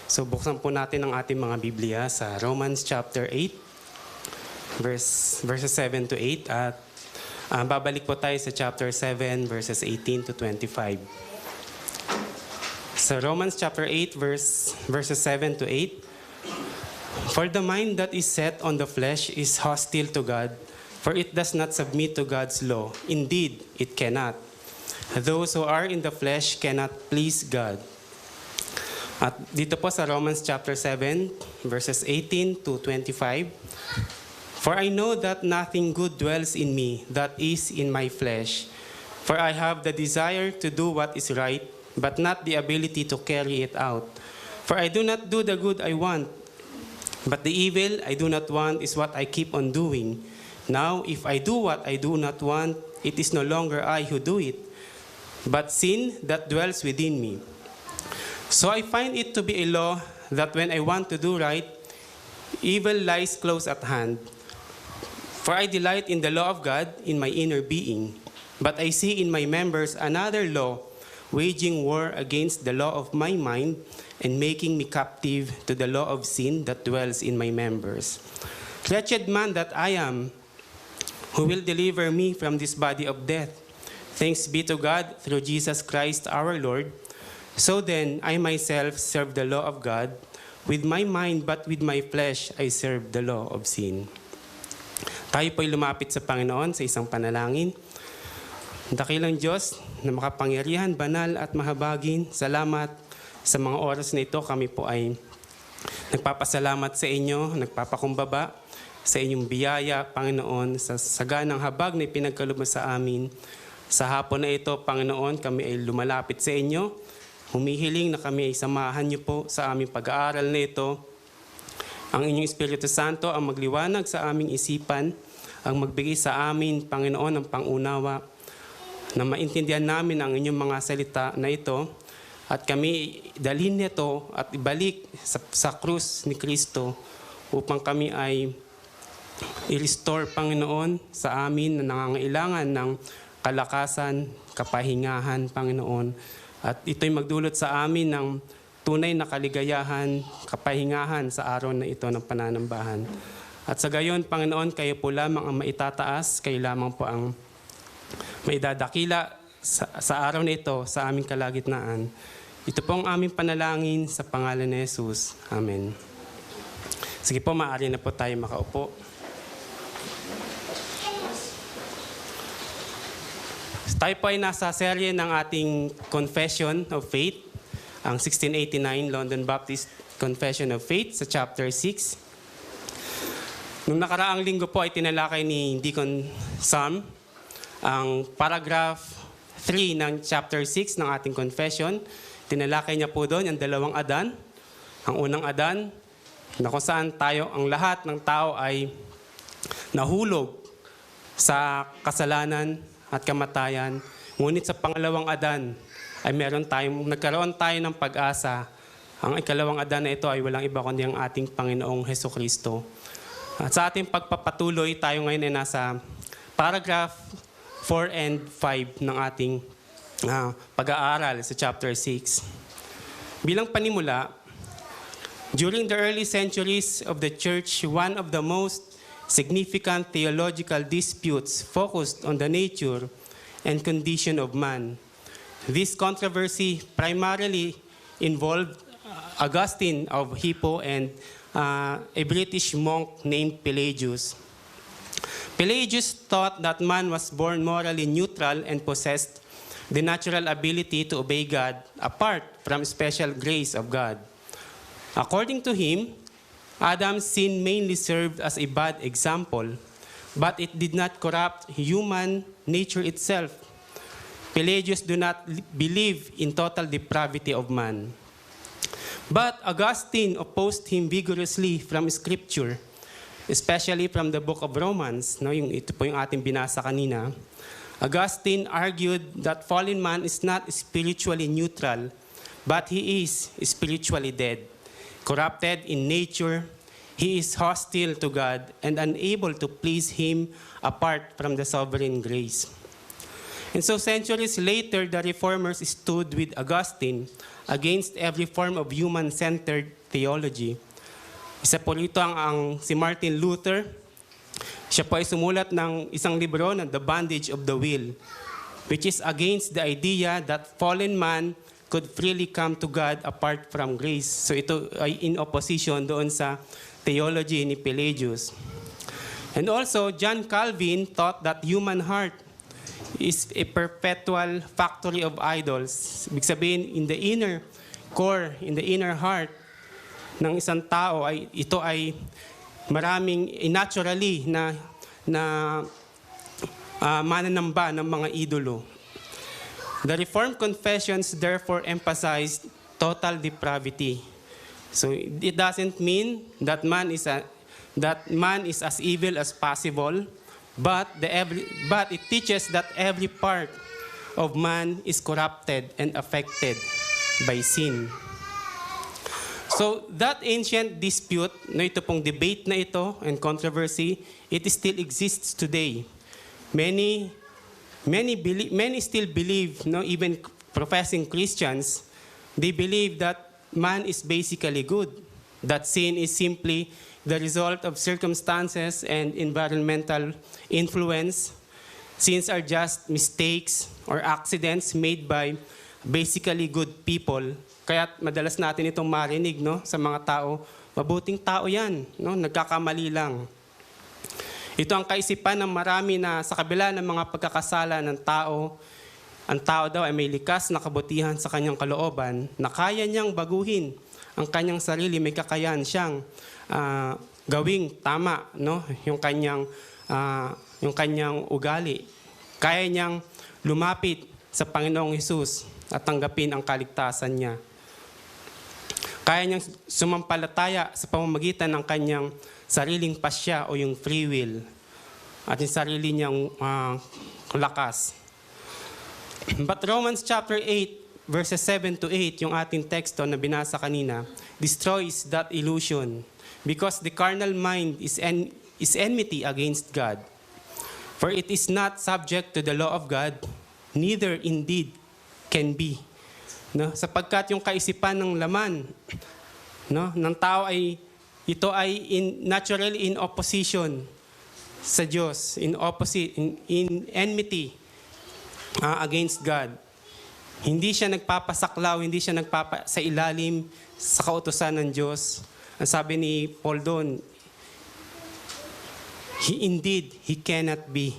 So buksan po natin ang ating mga Biblia sa Romans chapter 8, verses 7 to 8. At babalik po tayo sa chapter 7, verses 18 to 25. Sa Romans chapter 8, verses 7 to 8. For the mind that is set on the flesh is hostile to God, for it does not submit to God's law. Indeed, it cannot. Those who are in the flesh cannot please God. At dito po sa Romans chapter 7, verses 18 to 25. For I know that nothing good dwells in me, that is, in my flesh. For I have the desire to do what is right, but not the ability to carry it out. For I do not do the good I want, but the evil I do not want is what I keep on doing. Now, if I do what I do not want, it is no longer I who do it, but sin that dwells within me. So I find it to be a law that when I want to do right, evil lies close at hand. For I delight in the law of God in my inner being, but I see in my members another law, waging war against the law of my mind and making me captive to the law of sin that dwells in my members. Wretched man that I am, who will deliver me from this body of death? Thanks be to God through Jesus Christ our Lord. So then, I myself serve the law of God with my mind, but with my flesh I serve the law of sin. Tayo po'y lumapit sa Panginoon sa isang panalangin. Dakilang Diyos na makapangyarihan, banal at mahabagin, salamat sa mga oras na ito. Kami po ay nagpapasalamat sa inyo, nagpapakumbaba sa inyong biyaya, Panginoon, sa saganang habag na ipinagkaloob mo sa amin. Sa hapon na ito, Panginoon, kami ay lumalapit sa inyo. Humihiling na kami ay samahan niyo po sa aming pag-aaral na ito. Ang inyong Espiritu Santo ang magliwanag sa aming isipan, ang magbigay sa amin, Panginoon, ng pangunawa, na maintindihan namin ang inyong mga salita na ito, at kami dalhin nito at ibalik sa krus ni Kristo upang kami ay i-restore, Panginoon, sa amin na nangangailangan ng kalakasan, kapahingahan, Panginoon. At ito'y magdulot sa amin ng tunay na kaligayahan, kapahingahan sa araw na ito ng pananambahan. At sa gayon, Panginoon, kayo po lamang ang maitataas, kayo lamang po ang maidadakila sa araw na ito sa aming kalagitnaan. Ito po ang aming panalangin sa pangalan ni Jesus. Amen. Sige po, maaari na po tayo makaupo. Tayo po ay nasa serye ng ating Confession of Faith, ang 1689 London Baptist Confession of Faith sa chapter 6. Nung nakaraang linggo po ay tinalakay ni Deacon Sam ang paragraph 3 ng chapter 6 ng ating confession. Tinalakay niya po doon ang dalawang Adan. Ang unang Adan, na kung saan tayo, ang lahat ng tao ay nahulog sa kasalanan at kamatayan. Ngunit sa pangalawang Adan ay nagkaroon tayo ng pag-asa. Ang ikalawang Adan na ito ay walang iba kundi ang ating Panginoong Hesukristo. At sa ating pagpapatuloy, tayo ngayon ay nasa paragraph 4 and 5 ng ating pag-aaral sa chapter 6. Bilang panimula, during the early centuries of the Church, one of the most significant theological disputes focused on the nature and condition of man. This controversy primarily involved Augustine of Hippo and a British monk named Pelagius. Pelagius taught that man was born morally neutral and possessed the natural ability to obey God apart from special grace of God. According to him, Adam's sin mainly served as a bad example, but it did not corrupt human nature itself. Pelagius do not believe in total depravity of man. But Augustine opposed him vigorously from Scripture, especially from the book of Romans. Ito po yung ating binasa kanina. Augustine argued that fallen man is not spiritually neutral, but he is spiritually dead. Corrupted in nature, he is hostile to God and unable to please Him apart from the sovereign grace. And so centuries later, the reformers stood with Augustine against every form of human-centered theology. Isa po rito ang si Martin Luther. Siya po ay sumulat ng isang libro na The Bondage of the Will, which is against the idea that fallen man could freely come to God apart from grace. So ito ay in opposition doon sa theology ni Pelagius. And also, John Calvin taught that human heart is a perpetual factory of idols. Ibig sabihin, in the inner core, in the inner heart ng isang tao, ito ay maraming naturally na mananamba ng mga idolo. The Reformed confessions therefore emphasized total depravity. So it doesn't mean that man is as evil as possible, but it teaches that every part of man is corrupted and affected by sin. So that ancient dispute, ito pong debate na ito and controversy, it still exists today. Many still believe, even professing Christians, they believe that man is basically good, that sin is simply the result of circumstances and environmental influence. Sins are just mistakes or accidents made by basically good people. Kaya madalas natin itong marinig sa mga tao, mabuting tao yan, nagkakamali lang. Ito ang kaisipan ng marami na sa kabila ng mga pagkakasala ng tao, ang tao daw ay may likas na kabutihan sa kanyang kalooban na kaya niyang baguhin ang kanyang sarili, may kakayahan siyang gawing tama, yung kanyang ugali. Kaya niyang lumapit sa Panginoong Hesus at tanggapin ang kaligtasan niya. Kaya niyang sumampalataya sa pamamagitan ng kanyang sariling pasya o yung free will at yung sarili niyang lakas. But Romans chapter 8, verses 7 to 8, yung ating teksto na binasa kanina, destroys that illusion because the carnal mind is enmity against God. For it is not subject to the law of God, neither indeed can be. Sapagkat yung kaisipan ng laman ng tao ito ay naturally in opposition sa Diyos, in enmity against God. Hindi siya nagpapasaklaw, hindi siya sa ilalim sa kautusan ng Diyos. Ang sabi ni Paul doon, he cannot be.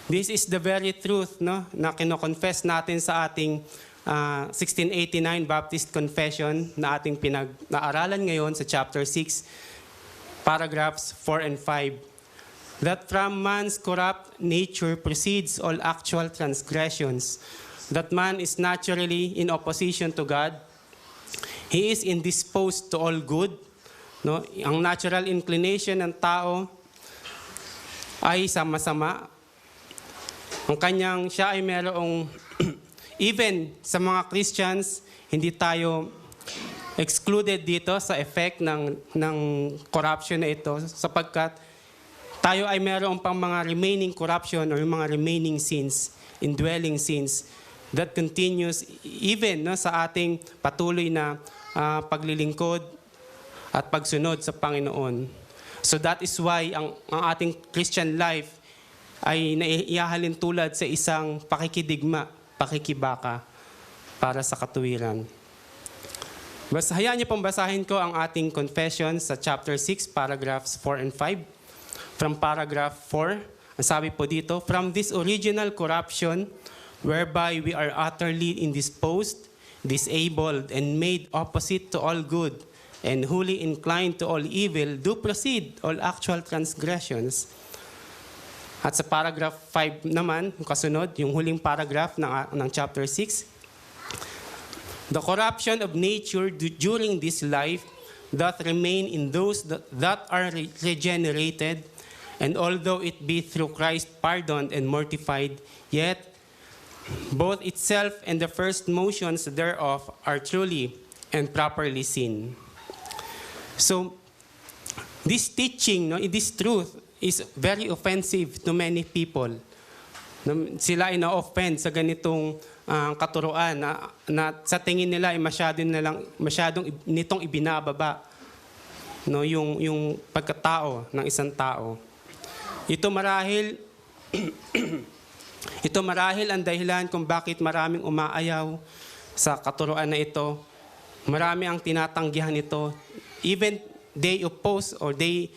This is the very truth na kino-confess natin sa ating 1689 Baptist Confession na ating pinag-naaralan ngayon sa chapter 6, paragraphs 4 and 5. That from man's corrupt nature proceeds all actual transgressions. That man is naturally in opposition to God. He is indisposed to all good. Ang natural inclination ng tao ay sama-sama. Siya ay merong even sa mga Christians, hindi tayo excluded dito sa effect ng corruption na ito sapagkat tayo ay mayroon pang mga remaining corruption or mga remaining sins, indwelling sins that continues even sa ating patuloy na paglilingkod at pagsunod sa Panginoon. So that is why ang ating Christian life ay naihahalin tulad sa isang pakikibaka para sa katuwiran. Hayaan niyo pong basahin ko ang ating confession sa chapter 6, paragraphs 4 and 5. From paragraph 4, ang sabi po dito, from this original corruption, whereby we are utterly indisposed, disabled, and made opposite to all good, and wholly inclined to all evil, do proceed all actual transgressions. At sa paragraph 5 naman, yung kasunod, yung huling paragraph ng chapter 6, the corruption of nature during this life doth remain in those that are regenerated, and although it be through Christ pardoned and mortified, yet both itself and the first motions thereof are truly and properly sin. So, this teaching, this truth, is very offensive to many people. Sila ay na-offend sa ganitong katuruan na sa tingin nila ay masyadong nitong ibinababa, no, yung pagkatao ng isang tao. Ito marahil ang dahilan kung bakit maraming umaayaw sa katuruan na ito. Marami ang tinatanggihan nito. Even they oppose or they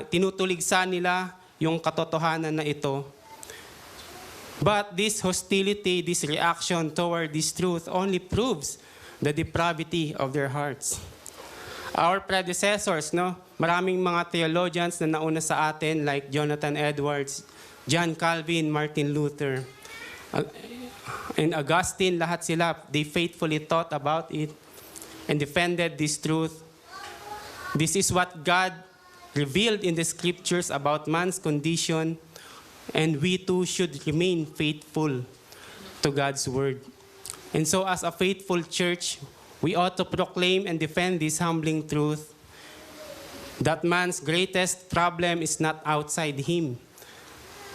tinutuligsa nila yung katotohanan na ito. But this hostility, this reaction toward this truth only proves the depravity of their hearts. Our predecessors, no, maraming mga theologians na nauna sa atin like Jonathan Edwards, John Calvin, Martin Luther, and Augustine, lahat sila, they faithfully taught about it and defended this truth. This is what God revealed in the scriptures about man's condition, and we too should remain faithful to God's word. And so as a faithful church, we ought to proclaim and defend this humbling truth that man's greatest problem is not outside him,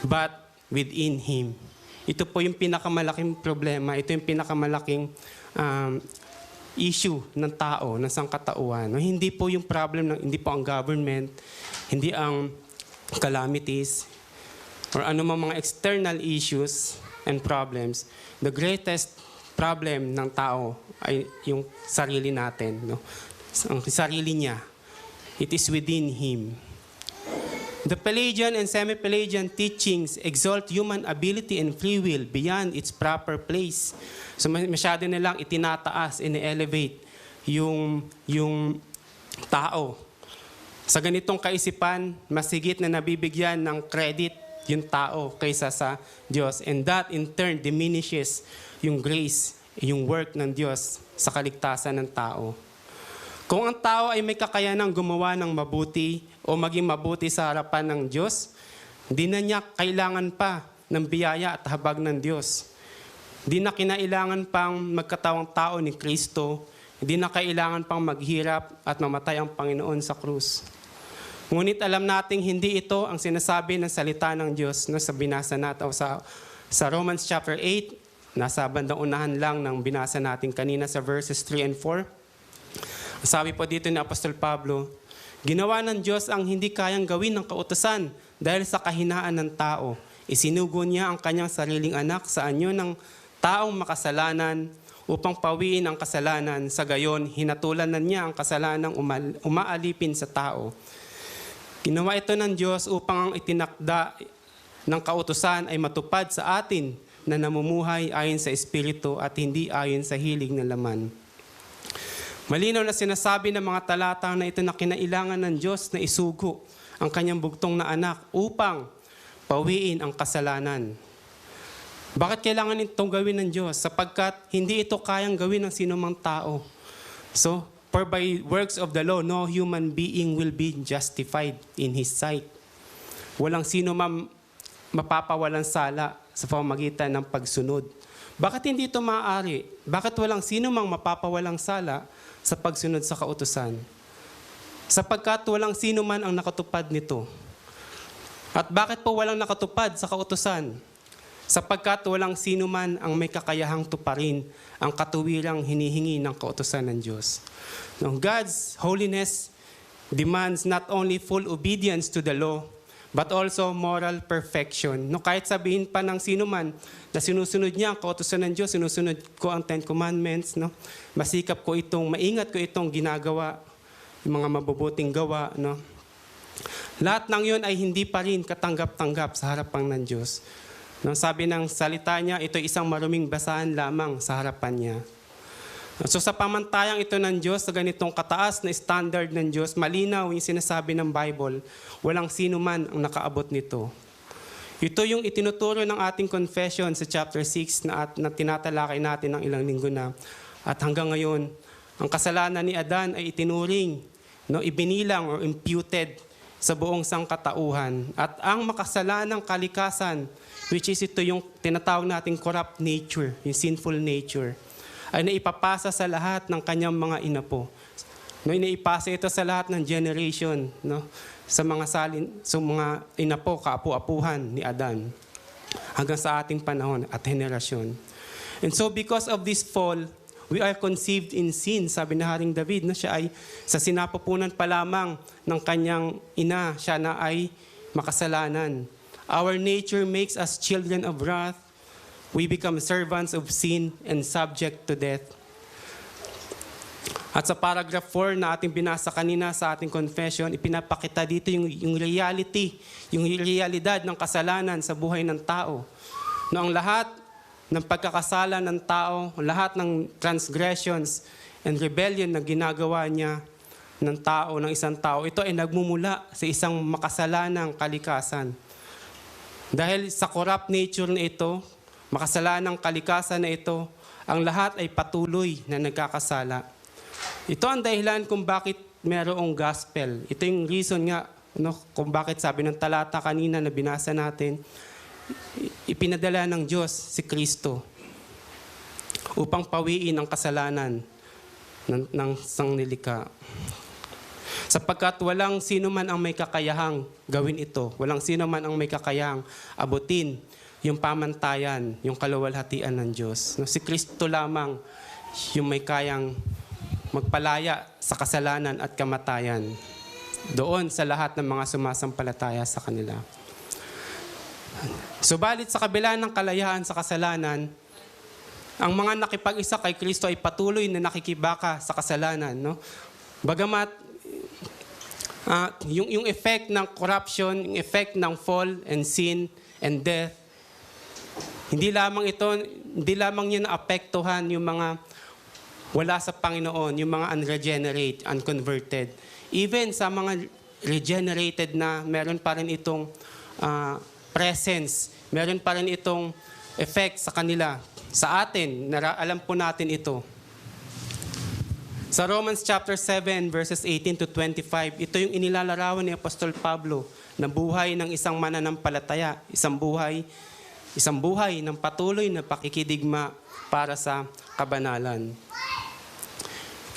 but within him. Ito po yung pinakamalaking problema, ito yung pinakamalaking issue ng tao, ng sangkatauhan. Hindi po yung problem, hindi po ang government, hindi ang calamities, or anumang mga external issues and problems. The greatest problem ng tao ay yung sarili natin, no? Ang sarili niya. It is within him. The Pelagian and semi-Pelagian teachings exalt human ability and free will beyond its proper place. So masyado nilang itinataas, ini-elevate yung tao. Sa ganitong kaisipan, mas higit na nabibigyan ng credit yung tao kaysa sa Diyos. And that in turn diminishes yung grace, yung work ng Diyos sa kaligtasan ng tao. Kung ang tao ay may kakayanang gumawa ng mabuti o maging mabuti sa harapan ng Diyos, hindi na niya kailangan pa ng biyaya at habag ng Diyos. Hindi na kinailangan pang magkatawang tao ni Kristo. Hindi na kailangan pang maghirap at mamatay ang Panginoon sa krus. Ngunit alam nating hindi ito ang sinasabi ng salita ng Diyos, no, sa binasa natin o sa Romans chapter 8, nasa bandang unahan lang ng binasa natin kanina sa verses 3 and 4. Sabi po dito ni Apostol Pablo, ginawa ng Diyos ang hindi kayang gawin ng kautusan dahil sa kahinaan ng tao. Isinugo niya ang kanyang sariling anak sa anyo ng taong makasalanan upang pawiin ang kasalanan. Sa gayon, hinatulan na niya ang kasalanang umaalipin sa tao. Ginawa ito ng Diyos upang ang itinakda ng kautusan ay matupad sa atin na namumuhay ayon sa Espiritu at hindi ayon sa hilig ng laman. Malinaw na sinasabi ng mga talata na ito na kinailangan ng Diyos na isugo ang kanyang bugtong na anak upang pawiin ang kasalanan. Bakit kailangan itong gawin ng Diyos? Sapagkat hindi ito kayang gawin ng sinumang tao. So, for by works of the law, no human being will be justified in His sight. Walang sino mapapawalang sala sa pamamagitan ng pagsunod. Bakit hindi ito maaari? Bakit walang sino mang mapapawalang sala sa pagsunod sa kautusan? Sapagkat walang sino man ang nakatupad nito. At bakit po walang nakatupad sa kautusan? Sapagkat walang sino man ang may kakayahang tuparin ang katuwirang hinihingi ng kautusan ng Diyos. Now, God's holiness demands not only full obedience to the law, but also moral perfection. No, kahit sabihin pa ng sino man na sinusunod niya ang kautusan ng Diyos, sinusunod ko ang Ten Commandments, no? Maingat ko itong ginagawa, yung mga mabubuting gawa, no? Lahat ng yun ay hindi pa rin katanggap-tanggap sa harapan ng Diyos. No, sabi ng salita niya, ito isang maruming basahan lamang sa harapan niya. So sa pamantayang ito ng Diyos, sa ganitong kataas na standard ng Diyos, malinaw yung sinasabi ng Bible, walang sino man ang nakaabot nito. Ito yung itinuturo ng ating confession sa chapter 6 na tinatalakay natin ng ilang linggo na. At hanggang ngayon, ang kasalanan ni Adan ay itinuring, no, ibinilang or imputed sa buong sangkatauhan. At ang makasalanang kalikasan, which is ito yung tinatawag nating corrupt nature, yung sinful nature, ay naipapasa sa lahat ng kanyang mga inapo. No, inaipasa ito sa lahat ng generation, no, sa mga inapo, kaapu-apuhan ni Adan. hanggang sa ating panahon at henerasyon. And so because of this fall, we are conceived in sin. Sabi na Haring David, na siya ay sa sinapupunan pa lamang ng kanyang ina, siya na ay makasalanan. Our nature makes us children of wrath. We become servants of sin and subject to death. At sa paragraph 4 na ating binasa kanina sa ating confession, ipinapakita dito yung reality, yung realidad ng kasalanan sa buhay ng tao. Na ang lahat ng pagkakasala ng tao, lahat ng transgressions and rebellion na ginagawa niya ng tao, ng isang tao, ito ay nagmumula sa isang makasalanang kalikasan. Dahil sa corrupt nature na ito, makasalanang kalikasan na ito, ang lahat ay patuloy na nagkakasala. Ito ang dahilan kung bakit mayroong gospel. Ito yung reason nga kung bakit sabi ng talata kanina na binasa natin, ipinadala ng Diyos si Kristo upang pawiin ang kasalanan ng sanglilikha. Sapagkat walang sino man ang may kakayahang gawin ito. Walang sino man ang may kakayahang abutin yung pamantayan, yung kaluwalhatian ng Diyos. Si Kristo lamang yung may kayang magpalaya sa kasalanan at kamatayan doon sa lahat ng mga sumasampalataya sa kanila. Subalit sa kabila ng kalayaan sa kasalanan, ang mga nakipag-isa kay Kristo ay patuloy na nakikibaka sa kasalanan. No? Bagamat yung effect ng corruption, yung effect ng fall and sin and death, hindi lamang yun naapektuhan yung mga wala sa Panginoon, yung mga unregenerate, unconverted. Even sa mga regenerated na, meron pa rin itong presence, meron pa rin itong effect sa kanila. Sa atin, alam po natin ito. Sa Romans chapter 7, verses 18 to 25, ito yung inilalarawan ni Apostol Pablo na buhay ng isang mananampalataya, isang buhay ng patuloy na pakikidigma para sa kabanalan.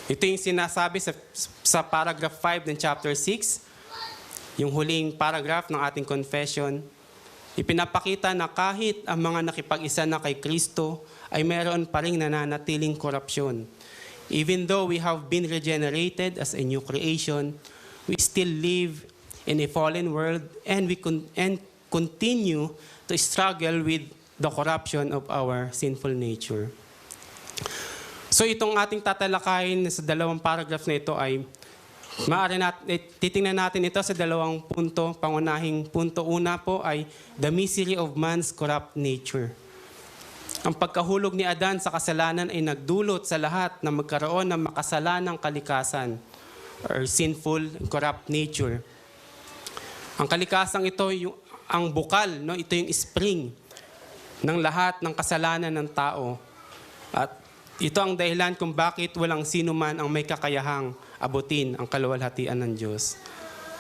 Ito yung sinasabi sa paragraph 5 ng chapter 6, yung huling paragraph ng ating confession. Ipinapakita na kahit ang mga nakipag-isa na kay Kristo ay meron pa rin nananatiling korupsyon. Even though we have been regenerated as a new creation, we still live in a fallen world and we continue to struggle with the corruption of our sinful nature. So itong ating tatalakayin sa dalawang paragraph na ito ay titingnan natin ito sa dalawang punto. Pangunahing punto una po ay the misery of man's corrupt nature. Ang pagkahulog ni Adan sa kasalanan ay nagdulot sa lahat na magkaroon ng makasalanang kalikasan or sinful, corrupt nature. Ang kalikasang ito, ang bukal, no? Ito yung spring ng lahat ng kasalanan ng tao. At ito ang dahilan kung bakit walang sino man ang may kakayahang abutin ang kaluwalhatian ng Diyos.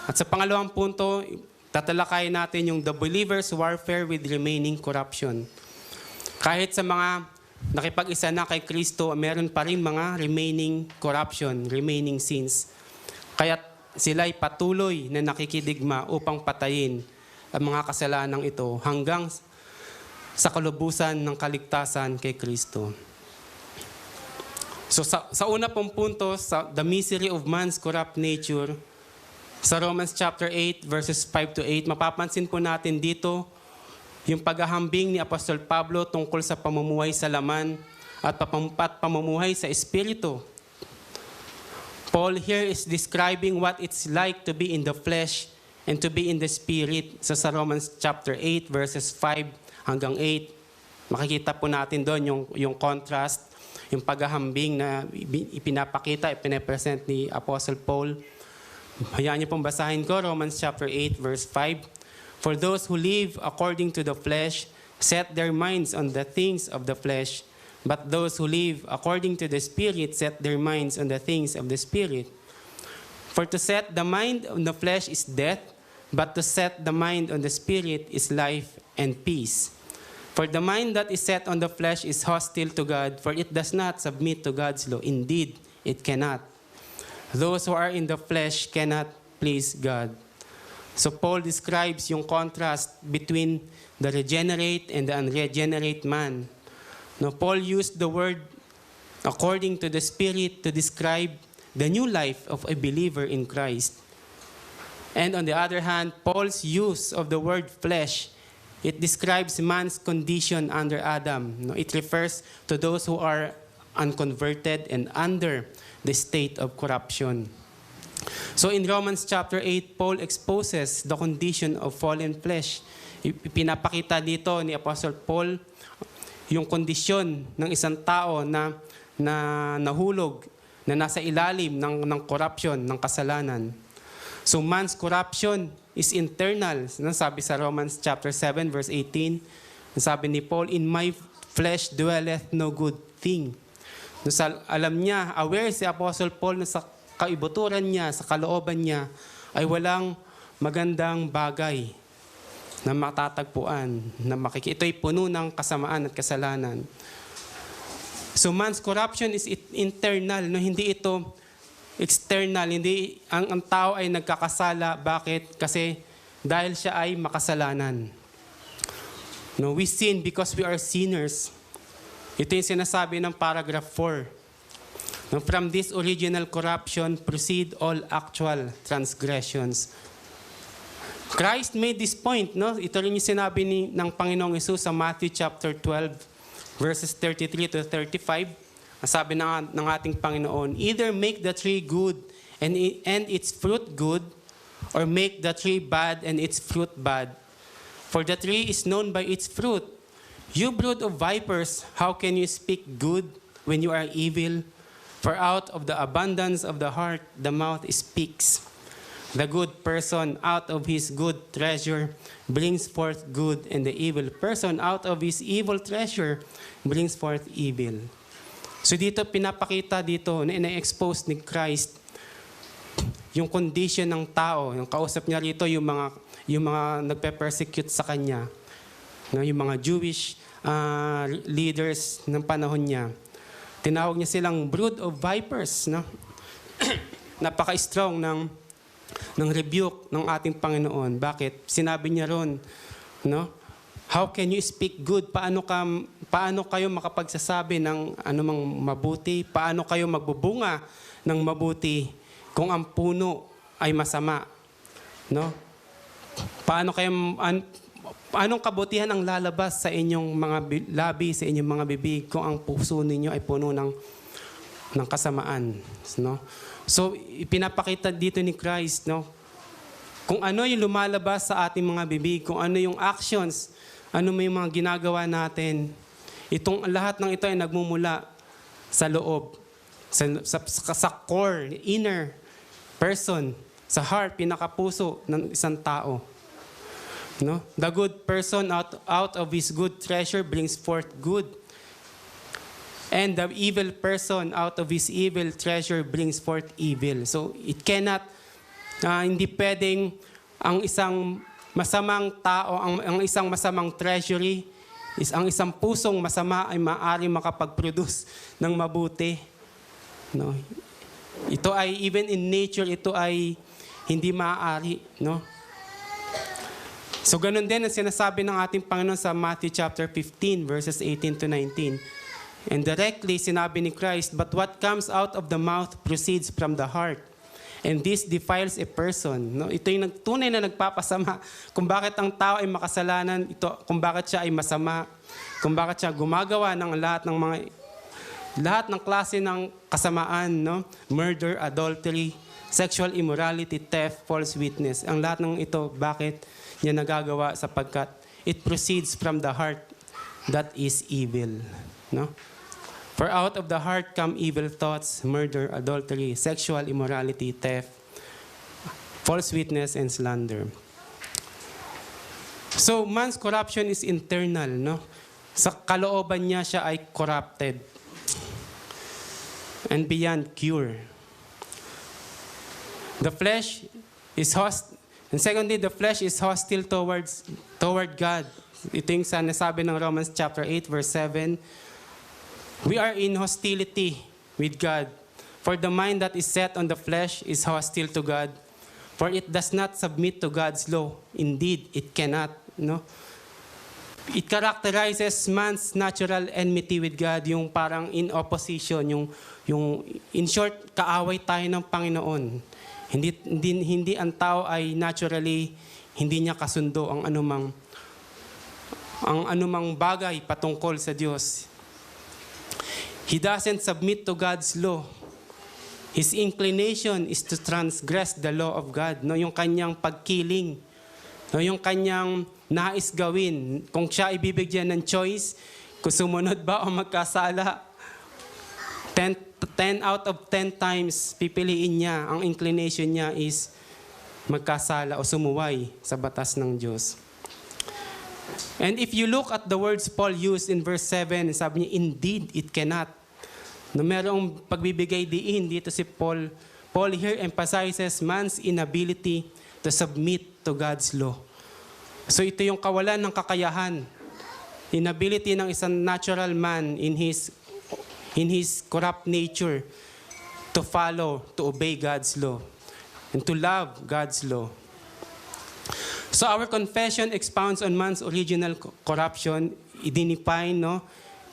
At sa pangalawang punto, tatalakayin natin yung the believer's warfare with remaining corruption. Kahit sa mga nakipag-isa na kay Kristo, meron pa rin mga remaining corruption, remaining sins. Kaya sila'y patuloy na nakikidigma upang patayin ang mga kasalanang ito hanggang sa kalubusan ng kaligtasan kay Kristo. So sa una pong punto, sa the misery of man's corrupt nature, sa Romans chapter 8 verses 5 to 8, mapapansin po natin dito yung paghahambing ni Apostol Pablo tungkol sa pamumuhay sa laman at pamumuhay sa espiritu. Paul here is describing what it's like to be in the flesh and to be in the spirit. So sa Romans chapter 8 verses 5 hanggang 8, makikita po natin doon yung contrast, yung paghahambing na ipinapakita, ipinapresent ni Apostle Paul. Hayaan niyo pong basahin ko, Romans chapter 8, verse 5. For those who live according to the flesh set their minds on the things of the flesh, but those who live according to the Spirit set their minds on the things of the Spirit. For to set the mind on the flesh is death, but to set the mind on the Spirit is life and peace. For the mind that is set on the flesh is hostile to God, for it does not submit to God's law. Indeed, it cannot. Those who are in the flesh cannot please God. So Paul describes yung contrast between the regenerate and the unregenerate man. Now, Paul used the word according to the Spirit to describe the new life of a believer in Christ. And on the other hand, Paul's use of the word flesh, it describes man's condition under Adam. No, it refers to those who are unconverted and under the state of corruption. So in Romans chapter 8, Paul exposes the condition of fallen flesh. Pinapakita dito ni Apostle Paul yung kondisyon ng isang tao na nahulog, na nasa ilalim ng corruption, ng kasalanan. So man's corruption is internal. Sabi sa Romans chapter 7 verse 18, sabi ni Paul, "In my flesh dwelleth no good thing." Alam niya, aware si Apostle Paul na sa kaibuturan niya, sa kalooban niya, ay walang magandang bagay na matatagpuan, na makikita. Ito'y puno ng kasamaan at kasalanan. So man's corruption is internal, no? Hindi ito external. Hindi ang tao ay nagkakasala. Bakit? Kasi dahil siya ay makasalanan. No, we sin because we are sinners. Ito yung sinasabi ng paragraph 4. No, from this original corruption proceed all actual transgressions. Christ made this point, no? Ito rin yung sinabi ng Panginoong Hesus sa Matthew chapter 12, verses 33 to 35. Sabi ng ating Panginoon, "Either make the tree good and its fruit good, or make the tree bad and its fruit bad. For the tree is known by its fruit. You brood of vipers, how can you speak good when you are evil? For out of the abundance of the heart, the mouth speaks. The good person out of his good treasure brings forth good, and the evil person out of his evil treasure brings forth evil." So dito, pinapakita dito, na ina-expose ni Christ yung condition ng tao. Yung kausap niya rito, yung mga nagpe-persecute sa kanya. No, yung mga Jewish leaders ng panahon niya. Tinawag niya silang brood of vipers. No? Napaka-strong ng rebuke ng ating Panginoon. Bakit? Sinabi niya ron, no? How can you speak good? Paano kayo makapagsasabi ng anumang mabuti? Paano kayo magbubunga ng mabuti kung ang puno ay masama? No? Anong kabutihan ang lalabas sa inyong mga labi, sa inyong mga bibig kung ang puso ninyo ay puno ng kasamaan? No? So, ipinapakita dito ni Christ, no? Kung ano yung lumalabas sa ating mga bibig, kung ano yung actions, ano may mga ginagawa natin, lahat ng ito ay nagmumula sa loob, sa core, inner person, sa heart, pinakapuso ng isang tao. No? The good person out of his good treasure brings forth good. And the evil person out of his evil treasure brings forth evil. So it cannot, hindi pwedeng ang isang masamang tao, ang isang masamang treasury, ang isang pusong masama ay maaari makapag-produce ng mabuti. No? Ito ay, even in nature, ito ay hindi maaari. No? So ganun din ang sinasabi ng ating Panginoon sa Matthew chapter 15, verses 18 to 19. And directly, sinabi ni Christ, "But what comes out of the mouth proceeds from the heart. And this defiles a person." No? Ito yung tunay na nagpapasama. Kung bakit ang tao ay makasalanan, kung bakit siya ay masama, kung bakit siya gumagawa ng lahat ng klase ng kasamaan, no? Murder, adultery, sexual immorality, theft, false witness. Ang lahat ng ito, bakit niya nagagawa? Sapagkat it proceeds from the heart that is evil. No? For out of the heart come evil thoughts, murder, adultery, sexual immorality, theft, false witness, and slander. So man's corruption is internal, no? Sa kalooban niya siya ay corrupted and beyond cure. The flesh is hostile, and secondly, the flesh is hostile toward God. Ito yung sinasabi ng Romans chapter 8, verse 7. We are in hostility with God. For the mind that is set on the flesh is hostile to God. For it does not submit to God's law. Indeed, it cannot. No? It characterizes man's natural enmity with God, yung parang in opposition, yung in short, kaaway tayo ng Panginoon. Hindi ang tao ay naturally, hindi niya kasundo ang anumang bagay patungkol sa Diyos. He doesn't submit to God's law. His inclination is to transgress the law of God. No, yung kanyang pagkiling, no, yung kanyang nais gawin. Kung siya ibibigyan ng choice, kung sumunod ba o magkasala, 10 out of 10 times pipiliin niya, ang inclination niya is magkasala o sumuway sa batas ng Diyos. And if you look at the words Paul used in verse 7, sabi niya, indeed, it cannot. No, merong pagbibigay diin dito si Paul. Paul here emphasizes man's inability to submit to God's law. So ito yung kawalan ng kakayahan. Inability ng isang natural man in his corrupt nature to follow, to obey God's law, and to love God's law. So our confession expounds on man's original corruption. I-define, no?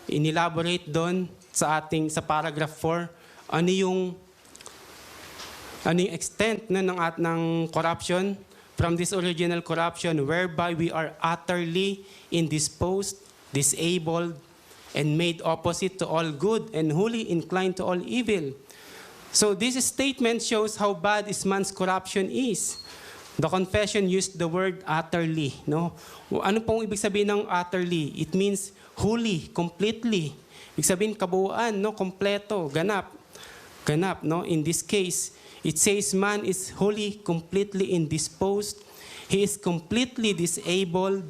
In-elaborate doon sa paragraph 4, ano yung extent ng corruption from this original corruption whereby we are utterly indisposed, disabled, and made opposite to all good and wholly inclined to all evil. So this statement shows how bad this man's corruption is. The confession used the word utterly. No? Ano pong ibig sabihin ng utterly? It means wholly, completely. Ibig sabihin kabuuan, no? Kompleto, ganap. Ganap, no? In this case, it says man is wholly, completely indisposed. He is completely disabled,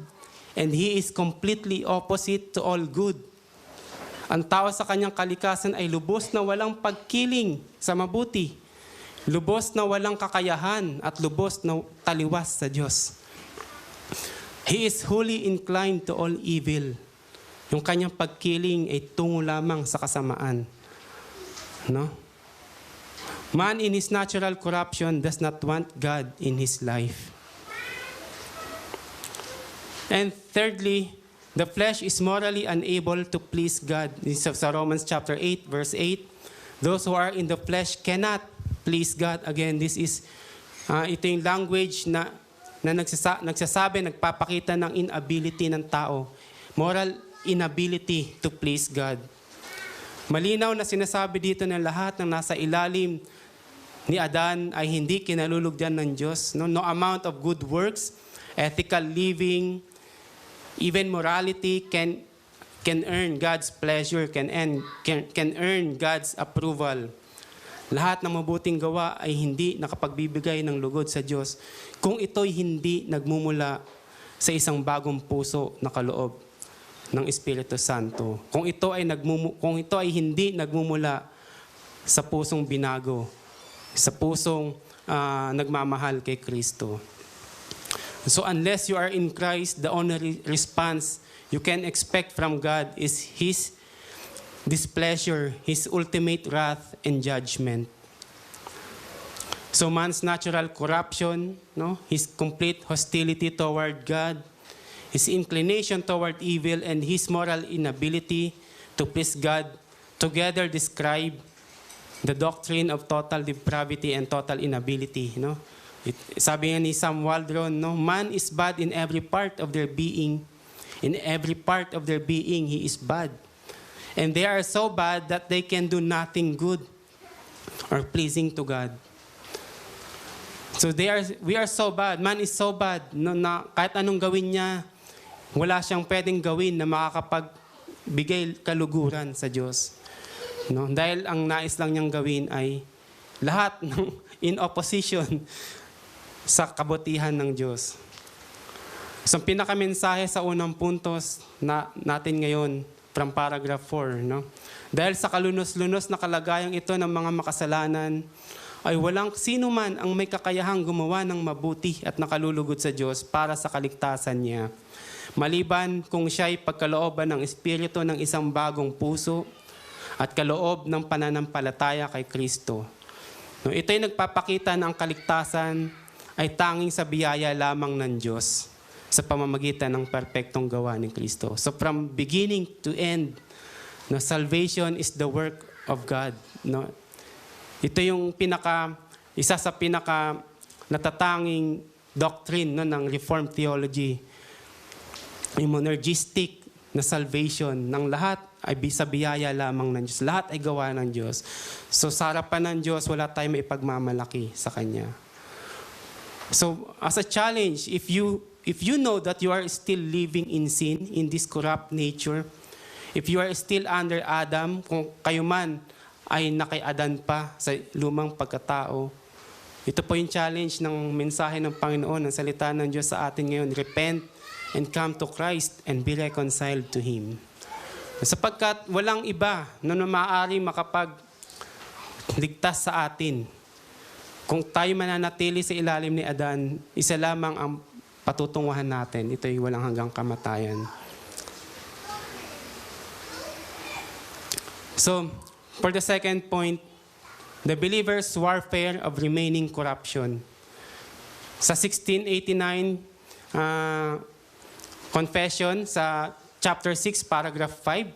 and he is completely opposite to all good. Ang tao sa kanyang kalikasan ay lubos na walang pagkiling sa mabuti. Lubos na walang kakayahan at lubos na taliwas sa Diyos. He is wholly inclined to all evil. Yung kanyang pagkiling ay tungo lamang sa kasamaan. No? Man in his natural corruption does not want God in his life. And thirdly, the flesh is morally unable to please God. This is sa Romans chapter 8, verse 8. Those who are in the flesh cannot please God. Again, this is ito yung language na nagsasabi, nagpapakita ng inability ng tao. Moral inability to please God. Malinaw na sinasabi dito na lahat ng nasa ilalim ni Adan ay hindi kinalulugdan ng Diyos. No amount of good works, ethical living, even morality can earn God's pleasure, can earn God's approval. Lahat ng mabuting gawa ay hindi nakapagbibigay ng lugod sa Diyos kung ito'y hindi nagmumula sa isang bagong puso na kaloob ng Espiritu Santo. Kung ito ay hindi nagmumula sa pusong binago, sa pusong nagmamahal kay Kristo. So unless you are in Christ, the only response you can expect from God is His displeasure, His ultimate wrath and judgment. So man's natural corruption, no, his complete hostility toward God, his inclination toward evil, and his moral inability to please God together describe the doctrine of total depravity and total inability. No? Sabi nga ni Sam Waldron, no? Man is bad in every part of their being. In every part of their being, he is bad. And they are so bad that they can do nothing good or pleasing to God. So we are so bad. Man is so bad, no, na kahit anong gawin niya, wala siyang pwedeng gawin na makakapagbigay kaluguran sa Diyos. No? Dahil ang nais lang niyang gawin ay lahat ng in opposition sa kabutihan ng Diyos. So, ang pinakamensahe sa unang puntos natin ngayon from paragraph 4. No? Dahil sa kalunos-lunos na kalagayang ito ng mga makasalanan, ay walang sino man ang may kakayahang gumawa ng mabuti at nakalulugod sa Diyos para sa kaligtasan niya. Maliban kung siya'y pagkalooban ng Espiritu ng isang bagong puso at kaloob ng pananampalataya kay Kristo. No, ito'y nagpapakita ng kaligtasan ay tanging sa biyaya lamang ng Diyos sa pamamagitan ng perpektong gawa ni Kristo. So from beginning to end, no, salvation is the work of God. No? Ito yung isa sa pinaka natatanging doctrine, no, ng Reformed theology. Yung monergistic na salvation ng lahat ay sa biyaya lamang ng Diyos. Lahat ay gawa ng Diyos. So sa harapan ng Diyos, wala tayong maipagmamalaki sa Kanya. So as a challenge, if you know that you are still living in sin, in this corrupt nature, if you are still under Adam, kung kayo man ay nakay-Adan pa sa lumang pagkatao, ito po yung challenge ng mensahe ng Panginoon, ng salita ng Diyos sa atin ngayon. Repent and come to Christ and be reconciled to Him. Sapagkat walang iba na maaari makapagligtas sa atin. Kung tayo mananatili sa ilalim ni Adan, isa lamang ang patutunguhan natin. Ito ay walang hanggang kamatayan. So, for the second point, the believer's warfare of remaining corruption. Sa 1689, Confession sa chapter 6, paragraph 5,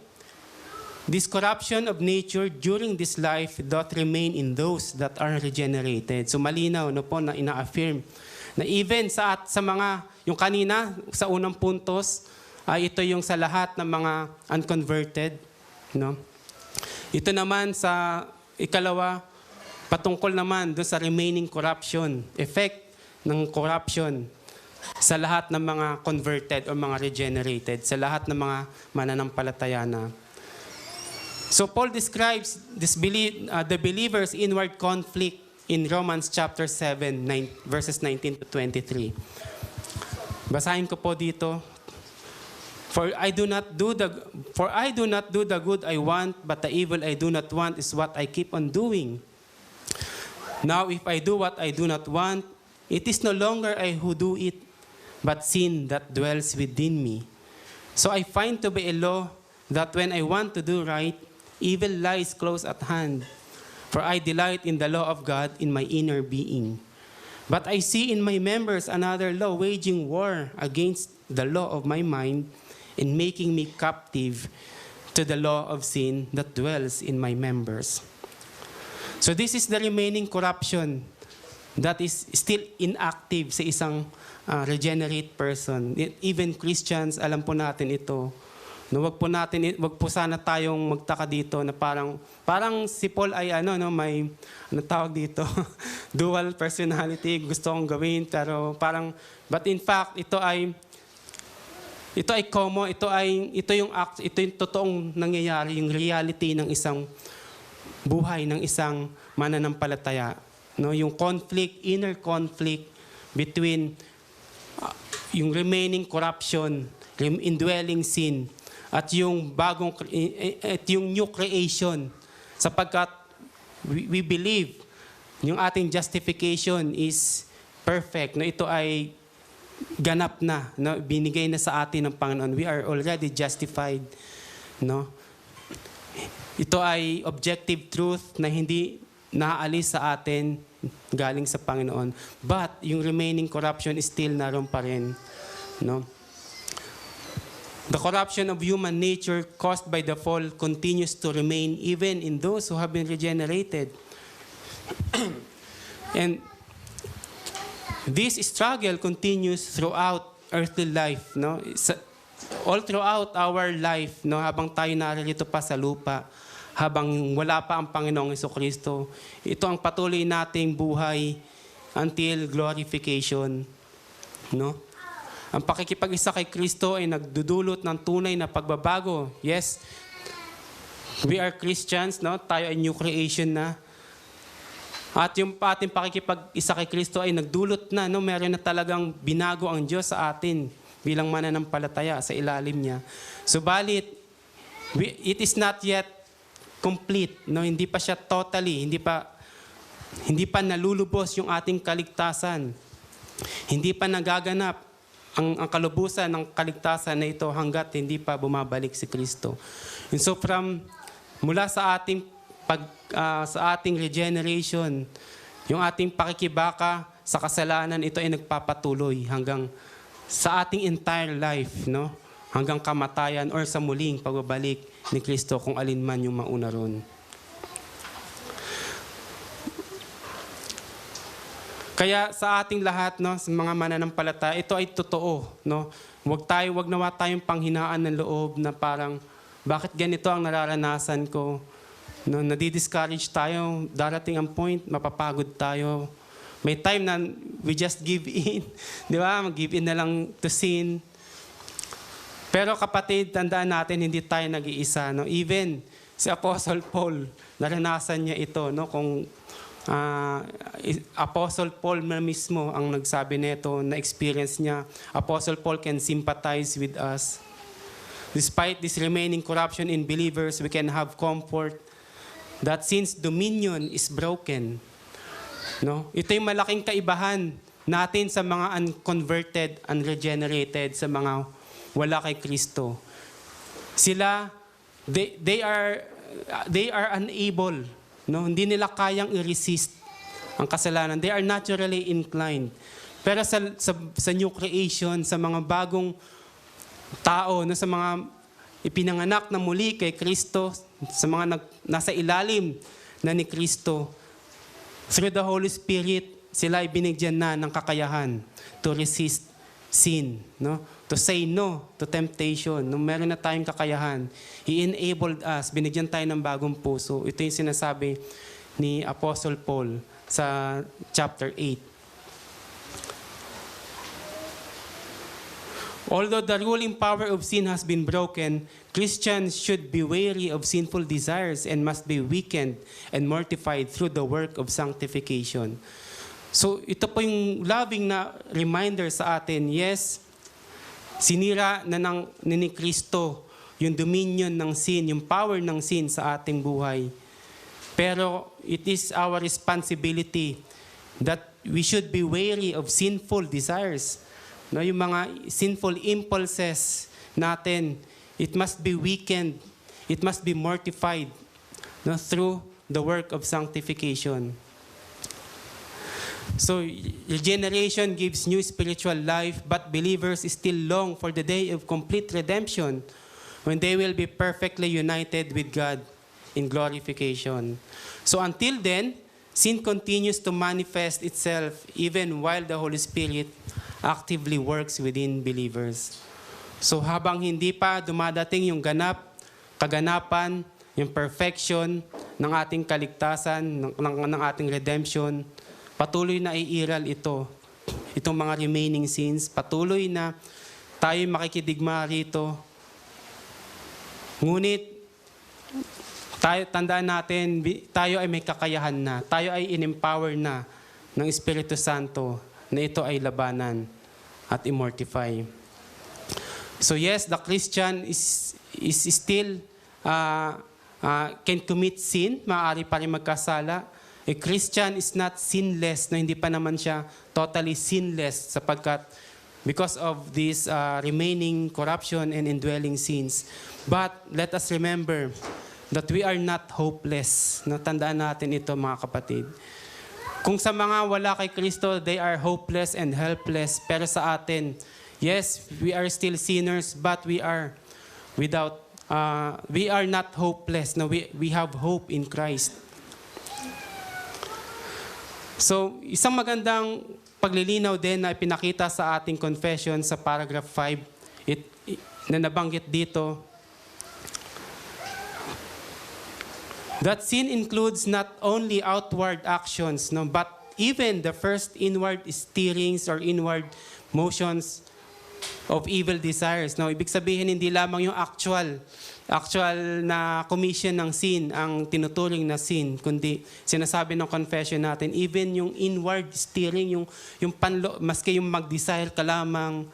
this corruption of nature during this life doth remain in those that are regenerated. So malinaw no po na ina-affirm na even sa mga, yung kanina, sa unang puntos, ito yung sa lahat ng mga unconverted. No? Ito naman sa ikalawa, patungkol naman doon sa remaining corruption, effect ng corruption sa lahat ng mga converted o mga regenerated, sa lahat ng mga mananampalataya na. So Paul describes the believer's inward conflict in Romans chapter 7, verses 19 to 23. Basahin ko po dito. For I do not do the good I want, but the evil I do not want is what I keep on doing. Now if I do what I do not want, it is no longer I who do it, but sin that dwells within me. So I find to be a law that when I want to do right, evil lies close at hand. For I delight in the law of God in my inner being. But I see in my members another law waging war against the law of my mind and making me captive to the law of sin that dwells in my members. So this is the remaining corruption that is still inactive sa isang regenerate person. Even Christians, alam po natin ito. No, wag po sana tayong magtaka dito na parang si Paul ay may tawag dito, dual personality, gusto kong gawin pero but in fact ito ay common, ito yung totoong nangyayari, yung reality ng isang buhay ng isang mananampalataya. No, yung conflict, inner conflict between yung remaining corruption, indwelling sin, at yung yung new creation. Sapagkat we believe yung ating justification is perfect. No, ito ay ganap na, no, binigay na sa atin ng Panginoon. We are already justified. No? Ito ay objective truth na hindi naaalis sa atin galing sa Panginoon. But yung remaining corruption is still naroon pa rin. No? The corruption of human nature caused by the fall continues to remain even in those who have been regenerated. And this struggle continues throughout earthly life. No? All throughout our life, no, habang tayo naririto pa sa lupa, habang wala pa ang Panginoong Jesucristo, ito ang patuloy nating buhay until glorification. No? Ang pakikipag-isa kay Kristo ay nagdudulot ng tunay na pagbabago. Yes, we are Christians, no? Tayo ay new creation na. At yung ating pakikipag-isa kay Kristo ay nagdulot na, no? Meron na talagang binago ang Diyos sa atin bilang mananampalataya sa ilalim niya. Subalit, it is not yet complete, no? Hindi pa siya totally, hindi pa nalulubos yung ating kaligtasan. Hindi pa nagaganap ang kalubusan ng kaligtasan na ito hanggat hindi pa bumabalik si Kristo. And so mula sa ating sa ating regeneration, yung ating pakikibaka sa kasalanan, ito ay nagpapatuloy hanggang sa ating entire life, no? Hanggang kamatayan or sa muling pagbabalik ni Kristo kung alin man yung mauna ron. Kaya sa ating lahat, no, sa mga mananampalataya, ito ay totoo, no? Wag nawa tayong panghinaan ng loob na parang bakit ganito ang nararanasan ko? No, nadi-discourage tayo, darating ang point, mapapagod tayo. May time na we just give in, di ba? Mag-give in na lang to sin. Pero kapatid, tandaan natin, hindi tayo nag-iisa, no? Even si Apostle Paul, naranasan niya ito, no? Kung Apostle Paul na mismo ang nagsabi nito, na experience niya. Apostle Paul can sympathize with us. Despite this remaining corruption in believers, we can have comfort that since dominion is broken, no? Ito yung malaking kaibahan natin sa mga unconverted, unregenerated, sa mga wala kay Kristo. Sila, they are unable, no? Hindi nila kayang i-resist ang kasalanan. They are naturally inclined. Pero sa new creation, sa mga bagong tao, no, sa mga ipinanganak na muli kay Kristo, sa mga nasa ilalim na ni Kristo, through the Holy Spirit, sila ay binigyan na ng kakayahan to resist sin, no? To say no to temptation. Nung meron na tayong kakayahan, He enabled us, binigyan tayo ng bagong puso. Ito yung sinasabi ni Apostle Paul sa chapter 8. Although the ruling power of sin has been broken, Christians should be wary of sinful desires and must be weakened and mortified through the work of sanctification. So ito po yung loving na reminder sa atin, yes, sinira na ni Kristo yung dominion ng sin, yung power ng sin sa ating buhay. Pero it is our responsibility that we should be wary of sinful desires. No, yung mga sinful impulses natin, it must be weakened, it must be mortified, no, through the work of sanctification. So, regeneration gives new spiritual life, but believers still long for the day of complete redemption when they will be perfectly united with God in glorification. So until then, sin continues to manifest itself even while the Holy Spirit actively works within believers. So habang hindi pa dumadating yung kaganapan, yung perfection ng ating kaligtasan, ng ating redemption, patuloy na iiral itong mga remaining sins, patuloy na tayo makikidigma rito. Ngunit, tandaan natin, tayo ay may kakayahan na, tayo ay in-empower na ng Espiritu Santo na ito ay labanan at immortify. So yes, the Christian is still can commit sin, maaari pa rin magkasala. A Christian is not sinless, na hindi pa naman siya totally sinless sapagkat because of this remaining corruption and indwelling sins. But let us remember that we are not hopeless. Natandaan natin ito, mga kapatid. Kung sa mga wala kay Kristo, they are hopeless and helpless. Pero sa atin, yes, we are still sinners, but we are not hopeless. No, we have hope in Christ. So, isang magandang paglilinaw din na ipinakita sa ating confession sa paragraph 5, na nabanggit dito, that sin includes not only outward actions, no, but even the first inward stirrings or inward motions of evil desires. No, ibig sabihin hindi lamang yung actual na commission ng sin ang tinuturing na sin, kundi sinasabi ng confession natin, even yung inward stirring, yung maski yung mag-desire ka lamang,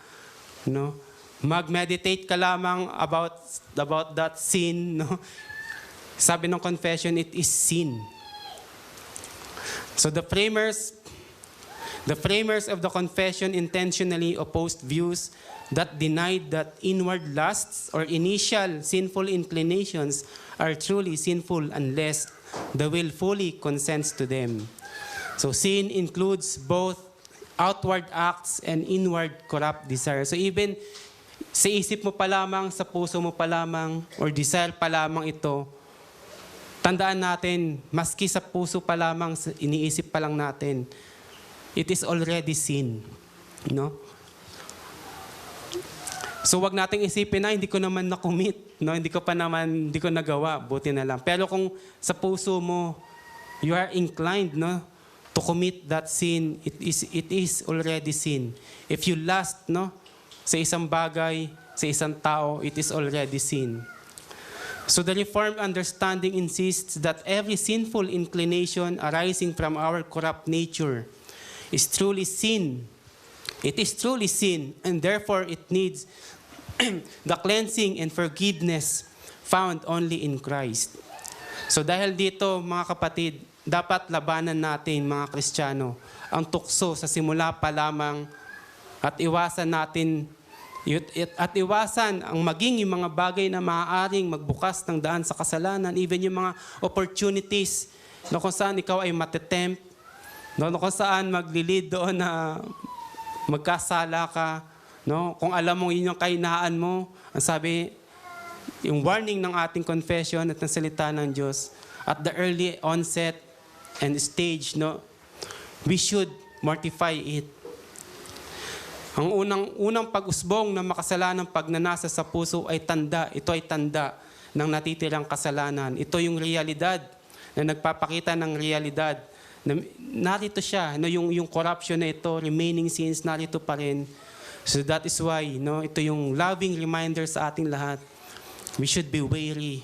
no, mag-meditate ka lamang about that sin, no. Sabi ng confession, it is sin. So the framers of the confession intentionally opposed views that denied that inward lusts or initial sinful inclinations are truly sinful unless the will fully consents to them. So sin includes both outward acts, and inward corrupt desire. So even sa isip mo pa lamang, sa puso mo pa lamang, or desire pa lamang ito, tandaan natin, maski sa puso pa lamang, iniisip pa lang natin, it is already sin. No? So wag nating isipin na hindi ko naman na-commit, no? Hindi ko nagawa, buti na lang. Pero kung sa puso mo you are inclined, no, to commit that sin, it is already sin. If you lust, no, sa isang bagay, sa isang tao, it is already sin. So the Reformed understanding insists that every sinful inclination arising from our corrupt nature is truly sin. It is truly sin, and therefore it needs the cleansing and forgiveness found only in Christ. So dahil dito, mga kapatid, dapat labanan natin, mga Kristiyano, ang tukso sa simula pa lamang at iwasan natin ang maging yung mga bagay na maaaring magbukas ng daan sa kasalanan, even yung mga opportunities na kung saan ikaw ay matetempt, no, kung saan maglilid doon na magkasala ka, no? Kung alam mo yun yung kahinaan mo, ang sabi, yung warning ng ating confession at ng salita ng Diyos, at the early onset and stage, no, we should mortify it. Ang unang pag-usbong ng makasalanang pagnanasa sa puso ay tanda. Ito ay tanda ng natitirang kasalanan. Ito yung realidad na nagpapakita ng realidad. Narito siya, no, yung corruption na ito, remaining sins, narito pa rin. So that is why, no, ito yung loving reminder sa ating lahat. We should be wary.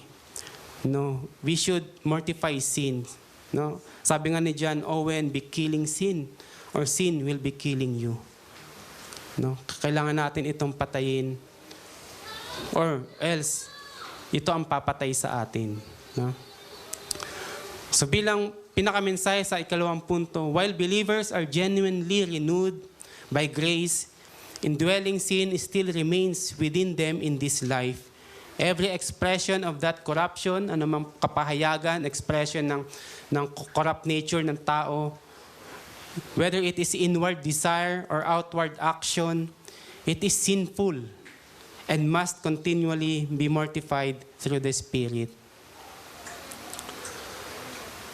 No, we should mortify sin. No? Sabi nga ni John Owen, be killing sin or sin will be killing you. No? Kailangan natin itong patayin or else ito ang papatay sa atin. No? So bilang pinakamensahe sa ikalawang punto, while believers are genuinely renewed by grace, indwelling sin still remains within them in this life. Every expression of that corruption, anumang kapahayagan, expression ng corrupt nature ng tao, whether it is inward desire or outward action, it is sinful and must continually be mortified through the Spirit.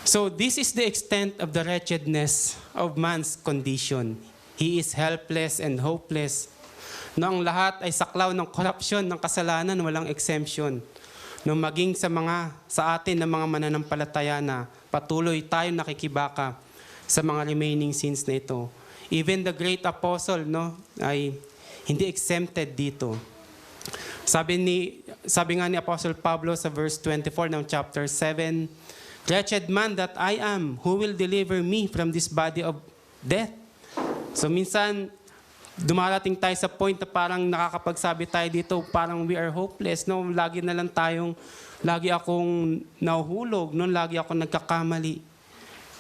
So this is the extent of the wretchedness of man's condition. He is helpless and hopeless. No, ang lahat ay saklaw ng corruption, ng kasalanan, walang exemption. No, maging sa atin ng mga mananampalataya na patuloy tayong nakikibaka sa mga remaining sins na ito. Even the great apostle, no, ay hindi exempted dito. Sabi nga ni Apostle Pablo sa verse 24 ng chapter 7, "Wretched man that I am, who will deliver me from this body of death?" So minsan, dumarating tayo sa point na parang nakakapagsabi tayo dito, parang we are hopeless. No? Lagi akong nahuhulog, no? Lagi akong nagkakamali.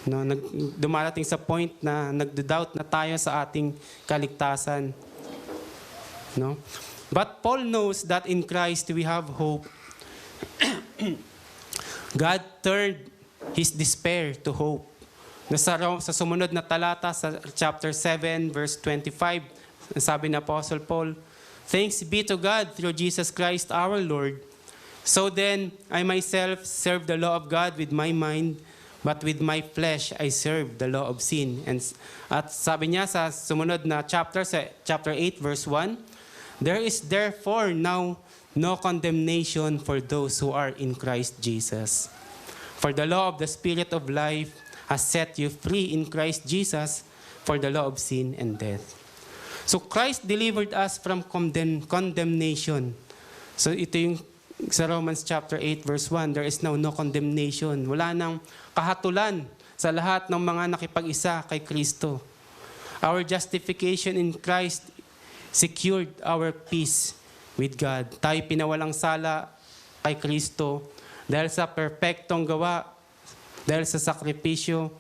No? Dumarating sa point na nagdo-doubt na tayo sa ating kaligtasan. No? But Paul knows that in Christ we have hope. God turned his despair to hope. Sa sumunod na talata sa chapter 7 verse 25, sabi ni Apostle Paul, "Thanks be to God through Jesus Christ our Lord. So then, I myself serve the law of God with my mind, but with my flesh I serve the law of sin." At sabi niya sa sumunod na chapter 8 verse 1, "There is therefore now no condemnation for those who are in Christ Jesus. For the law of the Spirit of life has set you free in Christ Jesus for the law of sin and death." So Christ delivered us from condemnation. So ito yung sa Romans chapter 8 verse 1, there is now no condemnation. Wala nang kahatulan sa lahat ng mga nakipag-isa kay Kristo. Our justification in Christ secured our peace with God. Tayo pinawalang sala kay Kristo dahil sa perpektong gawa, dahil sa sakripisyo,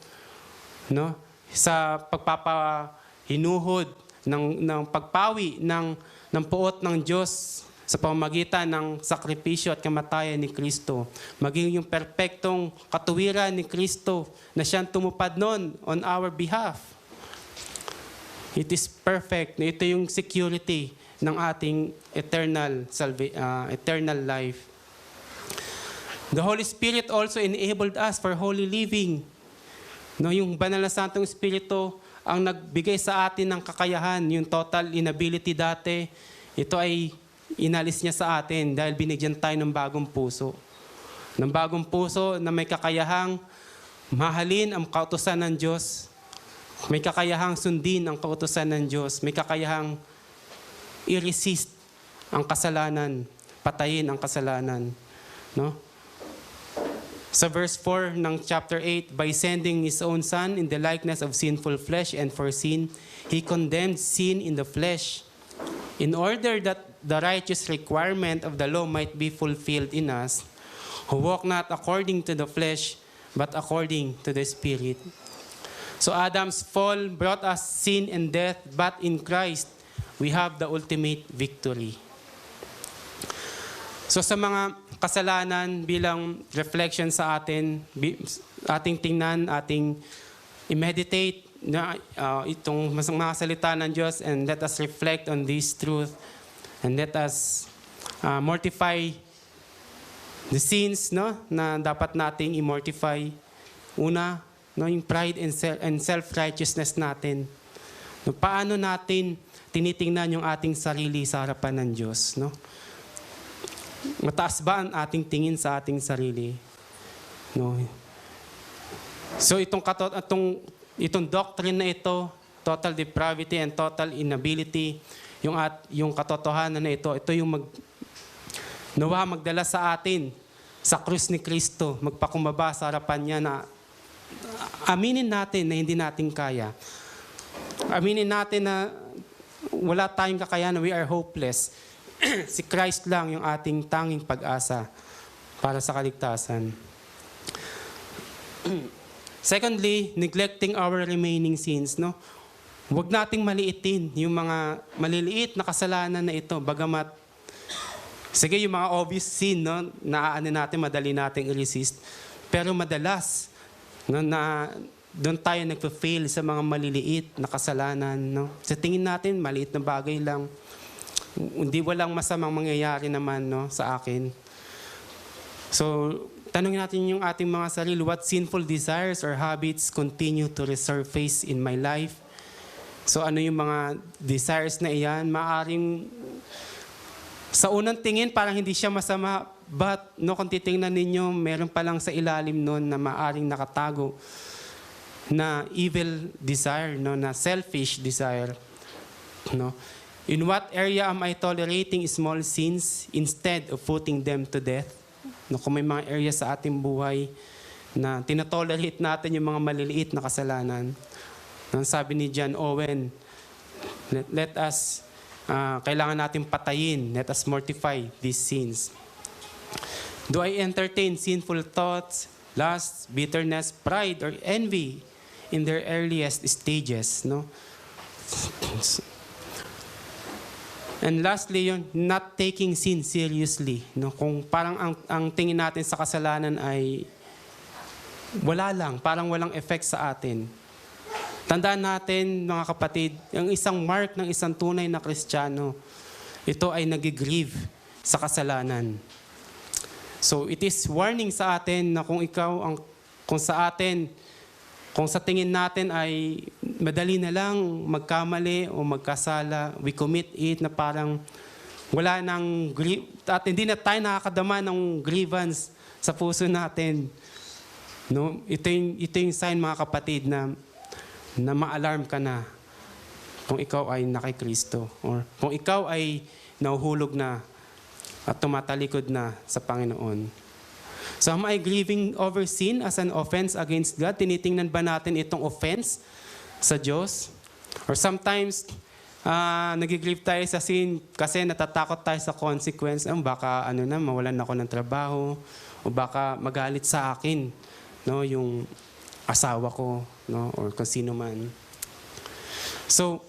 no? Sa pagpapahinuhod ng pagpawi ng puot ng Diyos sa pamamagitan ng sakripisyo at kamatayan ni Kristo. Maging yung perpektong katuwiran ni Kristo na siyang tumupad noon on our behalf. It is perfect. Ito yung security ng ating eternal life. The Holy Spirit also enabled us for holy living. No, yung banal na Santong Espiritu ang nagbigay sa atin ng kakayahan, yung total inability dati, ito ay inalis niya sa atin dahil binigyan tayo ng bagong puso. Ng bagong puso na may kakayahang mahalin ang kautusan ng Diyos. May kakayahang sundin ang kautusan ng Diyos. May kakayahang i-resist ang kasalanan, patayin ang kasalanan. No? Sa verse 4 ng chapter 8, by sending His own Son in the likeness of sinful flesh and for sin, He condemned sin in the flesh, in order that the righteous requirement of the law might be fulfilled in us, who walk not according to the flesh, but according to the Spirit. So Adam's fall brought us sin and death, but in Christ, we have the ultimate victory. So sa mga kasalanan bilang reflection sa atin, ating tingnan, ating i-meditate na itong mga salita ng Diyos, and let us reflect on this truth and let us mortify the sins, no, na dapat nating i-mortify. Una, no, yung pride and self-righteousness natin. No, paano natin tinitingnan yung ating sarili sa harapan ng Diyos, no? Mataas ba ang ating tingin sa ating sarili? No. So itong doctrine na ito, total depravity and total inability, yung katotohanan na ito yung nawa magdala sa atin sa krus ni Kristo, magpakumbaba sa harapan niya na aminin natin na hindi natin kaya. Aminin natin na wala tayong kakayanan, we are hopeless. Si Christ lang yung ating tanging pag-asa para sa kaligtasan. Secondly, neglecting our remaining sins, no? Huwag nating maliitin yung mga maliliit na kasalanan na ito, bagamat sige yung mga obvious sin, no, natin, madali nating i-resist. Pero madalas, no, na doon tayo nagpa-fail sa mga maliliit na kasalanan, no? Sa tingin natin, maliit na bagay lang. Hindi walang masamang mangyayari naman, no, sa akin. So, tanungin natin yung ating mga sarili, what sinful desires or habits continue to resurface in my life? So, ano yung mga desires na iyan? Maaring sa unang tingin, parang hindi siya masama, but no, kung titingnan ninyo, meron palang sa ilalim nun na maaring nakatago na evil desire, no, na selfish desire, no? In what area am I tolerating small sins instead of putting them to death? No, kung may mga area sa ating buhay na tinatolerate natin yung mga maliliit na kasalanan. No, sabi ni John Owen, let us, kailangan natin patayin, let us mortify these sins. Do I entertain sinful thoughts, lust, bitterness, pride, or envy in their earliest stages? No? And lastly, yun, not taking sin seriously. No? Kung parang ang tingin natin sa kasalanan ay wala lang, parang walang effect sa atin. Tandaan natin, mga kapatid, ang isang mark ng isang tunay na Kristiyano, ito ay nag-grieve sa kasalanan. So it is warning sa atin na kung sa tingin natin ay madali na lang magkamali o magkasala, we commit it na parang wala nang at hindi na tayo nakakadama ng grievance sa puso natin. No? Ito yung sign, mga kapatid, na ma-alarm ka na kung ikaw ay nakay Kristo or kung ikaw ay nahuhulog na at tumatalikod na sa Panginoon. So am I grieving over sin as an offense against God? Tinitingnan ba natin itong offense sa Diyos? Or sometimes, nag-grieve tayo sa sin kasi natatakot tayo sa consequence. Baka mawalan ako ng trabaho o baka magalit sa akin, no, yung asawa ko, no, or kung sino man. So,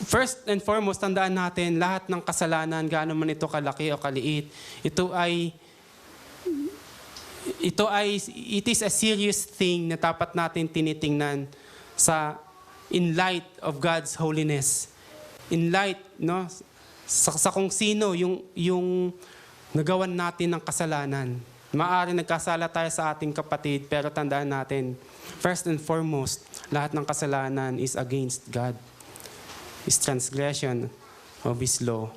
first and foremost, tandaan natin lahat ng kasalanan, gaano man ito kalaki o kaliit, it is a serious thing na dapat natin tinitingnan sa in light of God's holiness. In light, no, sa kung sino yung nagawan natin ng kasalanan. Maaari nagkasala tayo sa ating kapatid, pero tandaan natin, first and foremost, lahat ng kasalanan is against God. Is transgression of His law.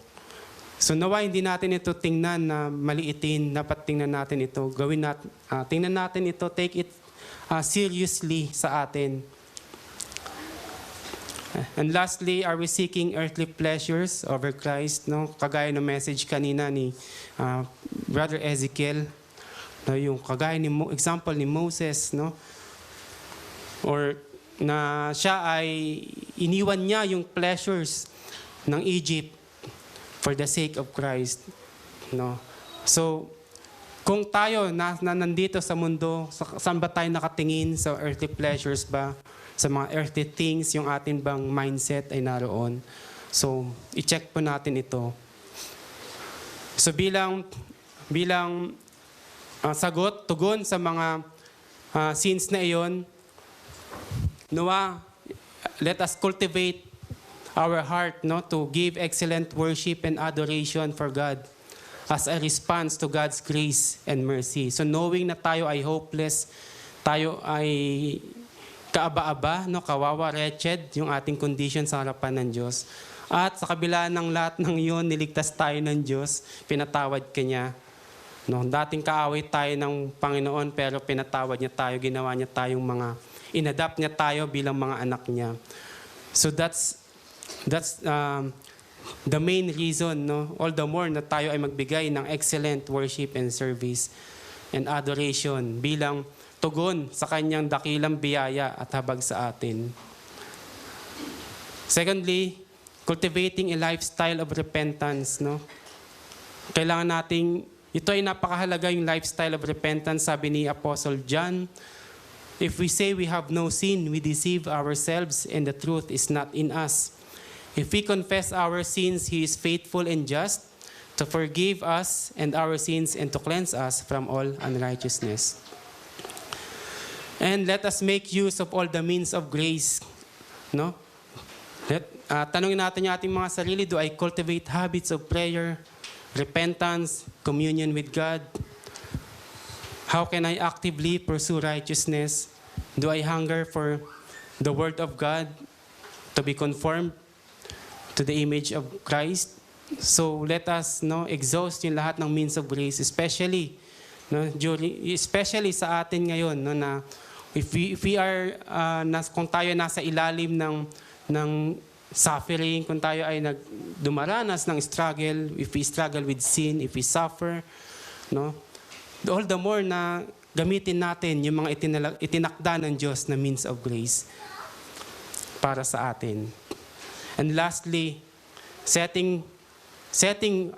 So nawa hindi natin ito tingnan na maliitin, dapat tingnan natin ito, tingnan natin ito, take it seriously sa atin. And lastly, are we seeking earthly pleasures over Christ? No? Kagaya ng message kanina ni Brother Ezekiel, no? Yung kagaya ni example ni Moses, no? Or na siya ay iniwan niya yung pleasures ng Egypt for the sake of Christ, no? So kung tayo na nandito sa mundo, saan ba tayo nakatingin? Sa earthly pleasures ba? Sa mga earthly things, yung atin bang mindset ay naroon? So, i-check po natin ito. So, bilang sagot, tugon sa mga sins na iyon, Noah, let us cultivate our heart, no, to give excellent worship and adoration for God as a response to God's grace and mercy. So, knowing na tayo ay hopeless, tayo ay kaaba-aba, no, kawawa, wretched, yung ating condition sa harapan ng Diyos. At sa kabila ng lahat ng iyon, niligtas tayo ng Diyos, pinatawad Kanya. No, dating kaaway tayo ng Panginoon, pero pinatawad niya tayo, ginawa niya tayong inadapt niya tayo bilang mga anak niya. So that's the main reason, no? All the more na tayo ay magbigay ng excellent worship and service and adoration bilang tugon sa kanyang dakilang biyaya at habag sa atin. Secondly, cultivating a lifestyle of repentance, no? Kailangan nating, ito ay napakahalaga yung lifestyle of repentance, sabi ni Apostle John. If we say we have no sin, we deceive ourselves and the truth is not in us. If we confess our sins, He is faithful and just to forgive us and our sins and to cleanse us from all unrighteousness. And let us make use of all the means of grace. No? Tanungin natin yung ating mga sarili, do I cultivate habits of prayer, repentance, communion with God? How can I actively pursue righteousness? Do I hunger for the Word of God to be conformed to the image of Christ? So let us, no, exhaust yung lahat ng means of grace, especially, no, especially sa atin ngayon, no, na if we are kung tayo nasa ilalim ng suffering, kung tayo ay dumaranas ng struggle, if we struggle with sin, if we suffer, no, all the more na gamitin natin yung mga itinakda ng Diyos na means of grace para sa atin. And lastly, setting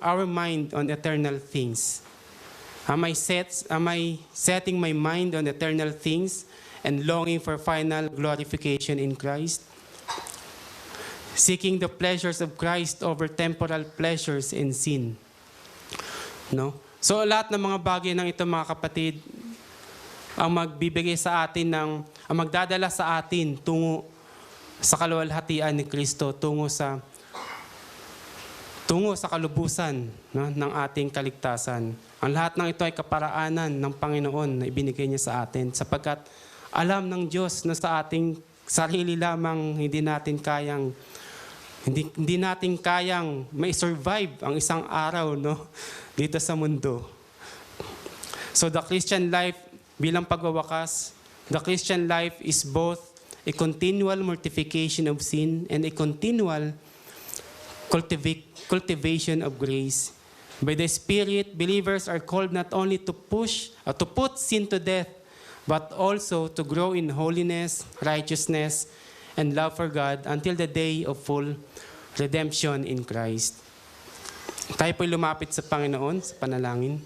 our mind on eternal things. Am I setting my mind on eternal things and longing for final glorification in Christ? Seeking the pleasures of Christ over temporal pleasures and sin. No? So lahat ng mga bagay ng ito, mga kapatid, ang magbibigay sa atin ang magdadala sa atin tungo sa kaluwalhatian ni Kristo, tungo sa kalubusan, no, ng ating kaligtasan. Ang lahat ng ito ay kaparaanan ng Panginoon na ibinigay niya sa atin, sapagkat alam ng Diyos na sa ating sarili lamang hindi natin kayang may survive ang isang araw, no, dito sa mundo. So the Christian life, bilang pagwawakas, the Christian life is both a continual mortification of sin and a continual cultivation of grace. By the Spirit, believers are called not only to put sin to death, but also to grow in holiness, righteousness, and love for God until the day of full redemption in Christ. Tayo po'y lumapit sa Panginoon sa panalangin.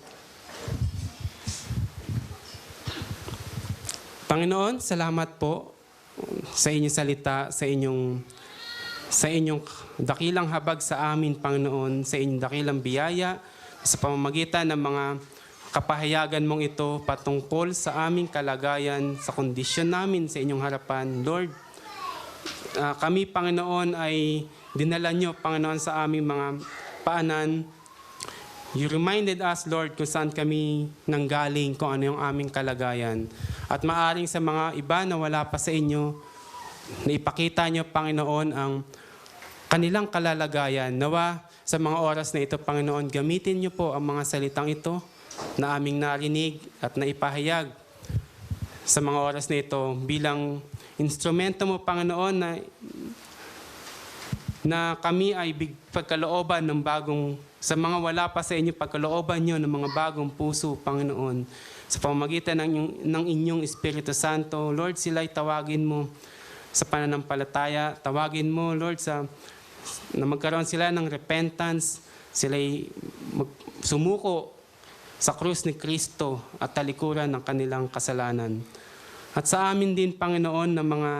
Panginoon, salamat po sa inyong salita, sa inyong dakilang habag sa amin, Panginoon, sa inyong dakilang biyaya, sa pamamagitan ng mga kapahayagan mong ito patungkol sa aming kalagayan, sa kondisyon namin sa inyong harapan. Lord, kami, Panginoon, ay dinala nyo, Panginoon, sa aming mga paanan. You reminded us, Lord, kung saan kami nanggaling, kung ano yung aming kalagayan. At maaring sa mga iba na wala pa sa inyo, na ipakita nyo, Panginoon, ang kanilang kalalagayan. Nawa, sa mga oras na ito, Panginoon, gamitin nyo po ang mga salitang ito na aming narinig at naipahayag sa mga oras na ito bilang instrumento mo, Panginoon, na kami ay pagkalooban ng bagong, sa mga wala pa sa inyo, pagkalooban nyo ng mga bagong puso, Panginoon. Sa pamamagitan ng inyong Espiritu Santo, Lord, sila'y tawagin mo sa pananampalataya. Tawagin mo, Lord, na magkaroon sila ng repentance. Sila'y sumuko sa krus ni Kristo at talikuran ng kanilang kasalanan. At sa amin din, Panginoon, na mga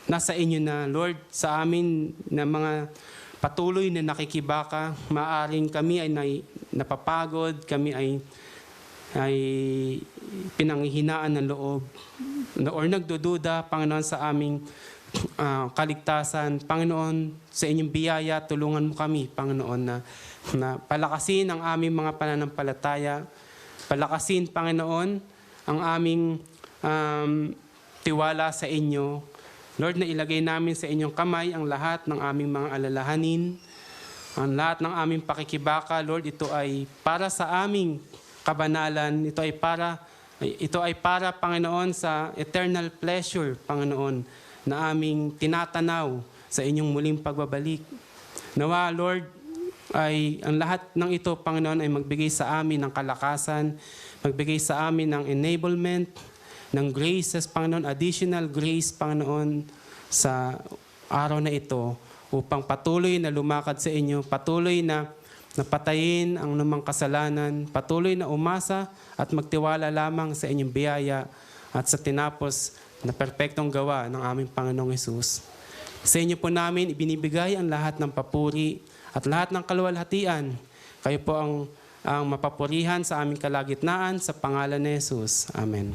nasa inyo na, Lord, sa amin na mga patuloy na nakikibaka, maaring kami ay napapagod, kami ay pinanghihinaan ng loob, or nagdududa, Panginoon, sa aming kaligtasan. Panginoon, sa inyong biyaya, tulungan mo kami, Panginoon, na palakasin ang aming mga pananampalataya, palakasin, Panginoon, ang aming tiwala sa inyo. Lord, na ilagay namin sa inyong kamay ang lahat ng aming mga alalahanin, ang lahat ng aming pakikibaka. Lord, ito ay para sa aming kabanalan. Ito ay para, Panginoon, sa eternal pleasure, Panginoon, na aming tinatanaw sa inyong muling pagbabalik. Nawa, Lord, ay ang lahat ng ito, Panginoon, ay magbigay sa amin ng kalakasan, magbigay sa amin ng enablement, ng graces, Panginoon, additional grace, Panginoon, sa araw na ito upang patuloy na lumakad sa inyo, patuloy na patayin ang namang kasalanan, patuloy na umasa at magtiwala lamang sa inyong biyaya at sa tinapos na perpektong gawa ng aming Panginoong Hesus. Sa inyo po namin ibinibigay ang lahat ng papuri at lahat ng kaluwalhatian. Kayo po ang mapapurihan sa aming kalagitnaan sa pangalan ni Hesus. Amen.